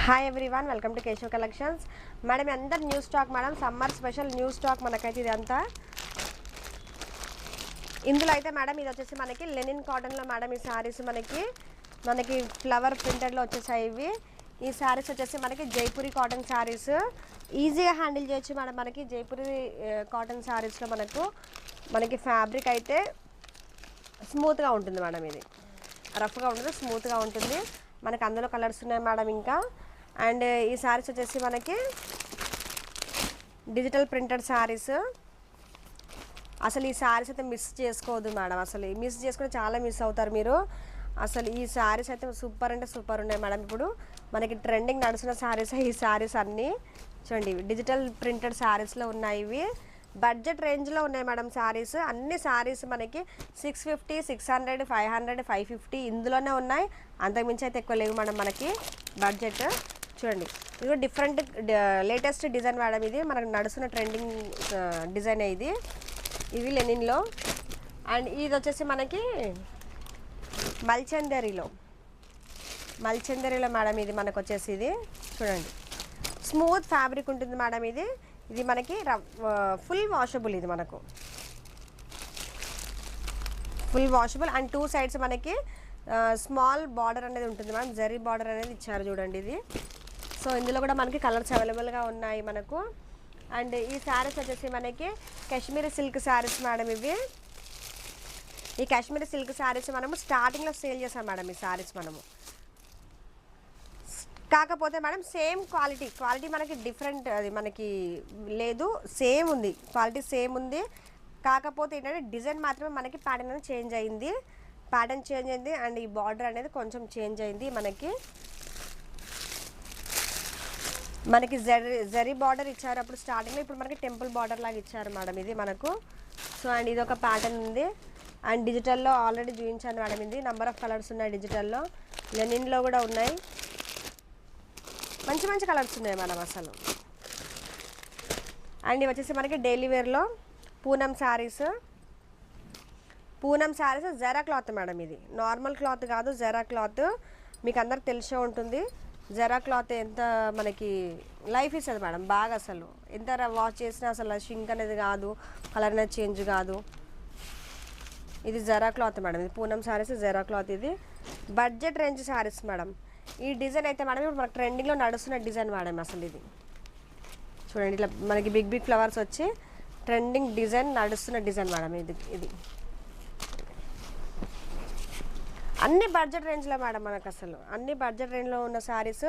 Hi everyone, welcome to Keshav collections. Madam అందరు new stock madam, summer special new stock మనకైతే ఇదంతా. ఇందులో అయితే మేడం ఇది వచ్చేసి మనకి లెనిన్ కాటన్లో మేడం ఈ శారీస్ మనకి ఫ్లవర్ ప్రింటెడ్లో వచ్చేసాయి ఇవి. ఈ శారీస్ వచ్చేసి మనకి జైపూరి కాటన్ శారీస్, ఈజీగా హ్యాండిల్ చేయొచ్చు మేడం. మనకి జైపూరి కాటన్ శారీస్లో మనకి ఫ్యాబ్రిక్ అయితే స్మూత్గా ఉంటుంది మేడం. ఇది రఫ్గా ఉంటుంది, స్మూత్గా ఉంటుంది. మనకి అందులో కలర్స్ ఉన్నాయి మేడం. ఇంకా అండ్ ఈ శారీస్ వచ్చేసి మనకి డిజిటల్ ప్రింటెడ్ శారీస్. అసలు ఈ శారీస్ అయితే మిస్ చేసుకోవద్దు మేడం. అసలు మిస్ చేసుకుంటే చాలా మిస్ అవుతారు మీరు. అసలు ఈ శారీస్ అయితే సూపర్ అంటే సూపర్ ఉన్నాయి మేడం. ఇప్పుడు మనకి ట్రెండింగ్ నడుస్తున్న శారీస్ ఈ శారీస్ అన్నీ చూడండి, డిజిటల్ ప్రింటెడ్ శారీస్లో ఉన్నాయి. ఇవి బడ్జెట్ రేంజ్లో ఉన్నాయి మేడం శారీస్. అన్ని శారీస్ మనకి 650, 600, 500, 550 ఇందులోనే ఉన్నాయి. అంతకుమించి అయితే ఎక్కువ లేవు మేడం మనకి బడ్జెట్. చూడండి, ఇది డిఫరెంట్ లేటెస్ట్ డిజైన్ మేడం. ఇది మనకు నడుస్తున్న ట్రెండింగ్ డిజైన్ ఇది. ఇవి లెనిన్లో. అండ్ ఇది వచ్చేసి మనకి మల్చందరిలో మేడం. ఇది మనకు వచ్చేసి ఇది చూడండి, స్మూత్ ఫ్యాబ్రిక్ ఉంటుంది మేడం. ఇది మనకి ఫుల్ వాషబుల్. ఇది మనకు full washable and two sides మనకి స్మాల్ బార్డర్ అనేది ఉంటుంది మేడం. జరీ బార్డర్ అనేది ఇచ్చారు చూడండి ఇది. సో ఇందులో కూడా మనకి కలర్స్ అవైలబుల్గా ఉన్నాయి మనకు. అండ్ ఈ శారీస్ వచ్చేసి మనకి కాశ్మీరీ సిల్క్ శారీస్ మేడం. ఈ కాశ్మీరీ సిల్క్ శారీస్ మనము స్టార్టింగ్లో సేల్ చేసాం మేడం. ఈ శారీస్ మనము కాకపోతే మేడం సేమ్ క్వాలిటీ మనకి డిఫరెంట్ అది మనకి లేదు, సేమ్ ఉంది, క్వాలిటీ సేమ్ ఉంది. కాకపోతే ఏంటంటే డిజైన్ మాత్రమే మనకి ప్యాటర్న్ అనేది చేంజ్ అయింది. అండ్ ఈ బార్డర్ అనేది కొంచెం చేంజ్ అయింది మనకి జరీ బార్డర్ ఇచ్చారు అప్పుడు స్టార్టింగ్లో. ఇప్పుడు మనకి టెంపుల్ బార్డర్ లాగా ఇచ్చారు మేడం ఇది మనకు. సో అండ్ ఇది ఒక ప్యాటర్న్ ఉంది. అండ్ డిజిటల్లో ఆల్రెడీ చూపించాను మేడం. ఇది నెంబర్ ఆఫ్ కలర్స్ ఉన్నాయి డిజిటల్లో. లెనిన్లో కూడా ఉన్నాయి. మంచి కలర్స్ ఉన్నాయి మేడం అసలు. అండ్ ఇవి వచ్చేసి మనకి డైలీ వేర్లో పూనం శారీస్ జరా క్లాత్ మేడం. ఇది నార్మల్ క్లాత్ కాదు, జరా క్లాత్. మీకు అందరికి తెలిసే ఉంటుంది జరా క్లాత్ ఎంత మనకి లైఫ్ ఇస్తుంది మేడం బాగా. అసలు ఎంత వాష్ చేసినా అసలు షింక్ అనేది కాదు, కలర్ అనేది చేంజ్ కాదు. ఇది జరా క్లాత్ మేడం. ఇది పూనం శారీస్ జరా క్లాత్. ఇది బడ్జెట్ రేంజ్ శారీస్ మేడం. ఈ డిజైన్ అయితే మేడం ఇప్పుడు మనకు ట్రెండింగ్లో నడుస్తున్న డిజైన్ మేడం. అసలు ఇది చూడండి, ఇట్లా మనకి బిగ్ ఫ్లవర్స్ వచ్చి ట్రెండింగ్ డిజైన్ నడుస్తున్న డిజైన్ మేడం. ఇది అన్ని బడ్జెట్ రేంజ్లో మేడం మనకు. అసలు అన్ని బడ్జెట్ రేంజ్లో ఉన్న శారీస్.